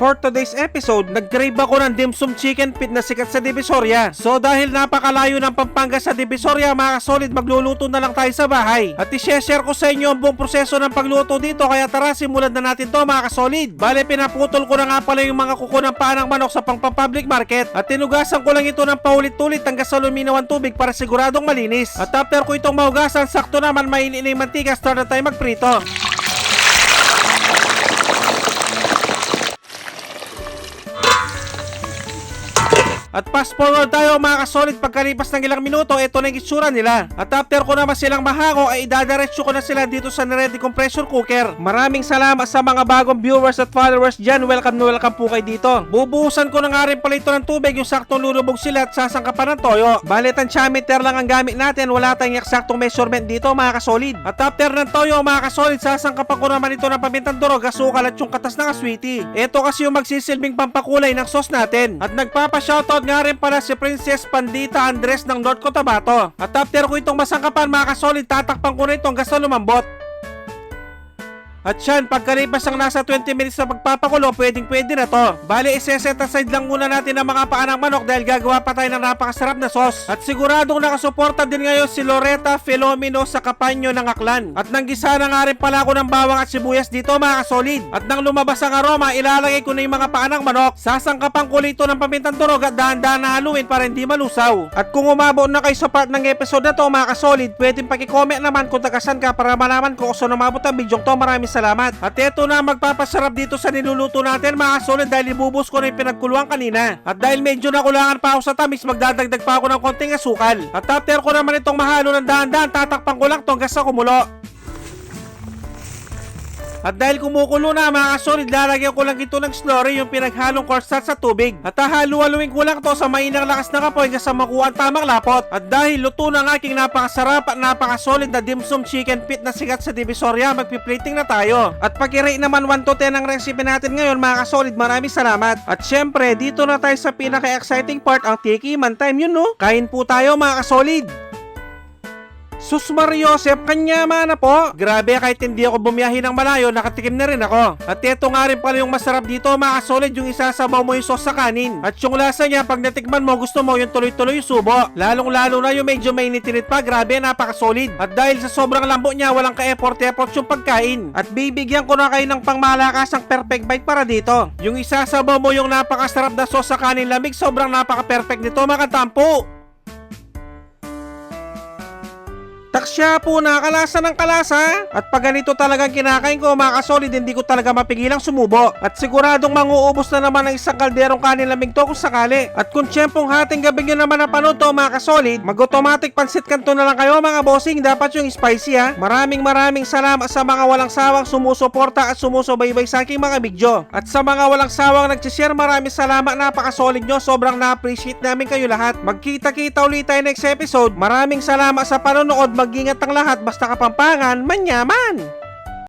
For today's episode, nag-crave ako ng dim sum chicken feet na sikat sa Divisoria. So dahil napakalayo ng Pampanga sa Divisoria, mga kasolid, magluluto na lang tayo sa bahay. At i-share ko sa inyo ang buong proseso ng pagluto dito, kaya tara simulan na natin to mga kasolid. Bale, pinaputol ko na nga pala yung mga kuko ng paa ng manok sa pang-public market. At tinugasan ko lang ito ng paulit-ulit hanggang sa luminaw ang tubig para siguradong malinis. At after ko itong mahugasan, sakto naman mainit na yung mantika, start na tayo magprito. At fast forward tayo mga kasolid, pagkalipas ng ilang minuto, ito na yung itsura nila. At after ko naman silang mahango, ay idadiretso ko na sila dito sa ready kong pressure cooker. Maraming salamat sa mga bagong viewers at followers dyan. Welcome na welcome po kayo dito. Bubuhusan ko na nga rin pala ito ng tubig, yung saktong lulubog sila at sasangkapan ng toyo. Balit ang diameter lang ang gamit natin, wala tayong eksaktong measurement dito mga kasolid. At after ng toyo mga kasolid, sasangkapan ko naman ito ng pamintang durog, asukal at yung katas ng aswiti. Ito kasi yung magsisilbing pampakulay ng sauce natin. At nagpapa-shoutout nga rin pala si Princess Pandita Andres ng North Cotabato. At after ko itong masangkapan mga kasolid, tatakpan ko na ito hanggang sa lumambot. At yan, pagkalipas ang nasa 20 minutes na pagpapakulo, pwede na to. Bale, iseset aside lang muna natin ang mga paa ng manok dahil gagawa pa tayo ng napakasarap na sauce. At siguradong nakasuporta din ngayon si Loretta Filomeno sa Kapanyo ng Aklan. At nanggisa na nga rin pala ako ng bawang at sibuyas dito mga kasolid. At nang lumabas ang aroma, ilalagay ko na yung mga paa ng manok. Sasangkapan ko ito ng pamintang durog at dahan-dahan na haluin para hindi malusaw. At kung umabot na kayo sa part ng episode na to mga kasolid, pwedeng paki-comment naman kung tagasan ka para malaman ko kung saan umabot ang video to. Maraming salamat. At eto na magpapasarap dito sa niluluto natin mga kasolid dahil ibubos ko na yung pinagkuluan kanina. At dahil medyo nakulangan pa ako sa tamis, magdadagdag pa ako ng konting asukal. At after ko naman itong mahalo ng dahan-dahan, tatakpan ko lang itong hanggang sa kumulo. At dahil kumukulo na mga kasolid, lalagyan ko lang ito ng slurry, yung pinaghalong cornstarch sa tubig. At hahalu-haluin ko lang to sa mainang lakas ng apoy hanggang sa makuha ang tamang lapot. At dahil luto na ang aking napakasarap at napakasolid na dim sum chicken feet na sikat sa Divisoria, magpiplating na tayo. At pag-rate naman 1 to 10 ang recipe natin ngayon mga kasolid, maraming salamat. At syempre, dito na tayo sa pinaka-exciting part, ang tikiman time, yun no? Kain po tayo mga kasolid. Sus Mariosep, kanyama na po. Grabe, kahit hindi ako bumiyahe ng malayo, nakatikim na rin ako. At ito nga rin pala yung masarap dito mga kasolid, yung isasabaw mo yung sauce sa kanin. At yung lasa niya, pag natikman mo, gusto mo yung tuloy-tuloy yung subo. Lalong-lalo na yung medyo mainit-init pa, grabe, napakasolid. At dahil sa sobrang lambot niya, walang ka-effort yung pagkain. At bibigyan ko na kayo ng pangmalakasang perfect bite para dito. Yung isasabaw mo yung napakasarap na sauce sa kanin lamig, sobrang napaka-perfect nito mga katampo. Taksya po, nakalasa ng kalasa. At pag ganito talagang kinakain ko mga kasolid, hindi ko talaga mapigilang sumubo. At siguradong manguubos na naman ng isang kalderong kanin lamig to kung sakali. At kung tiyempong hating gabi nyo naman napanood to mga kasolid, mag-automatic pansit kanto na lang kayo mga bossing. Dapat yung spicy ha. Maraming salamat sa mga walang sawang sumusuporta at sumusubaybay sa aking mga video. At sa mga walang sawang nagsishare, maraming salamat, napakasolid nyo. Sobrang na-appreciate namin kayo lahat. Magkita-kita ulit tayo next episode. Maraming salamat sa panonood. Mag-ingat ang lahat, basta Kapampangan, manyaman!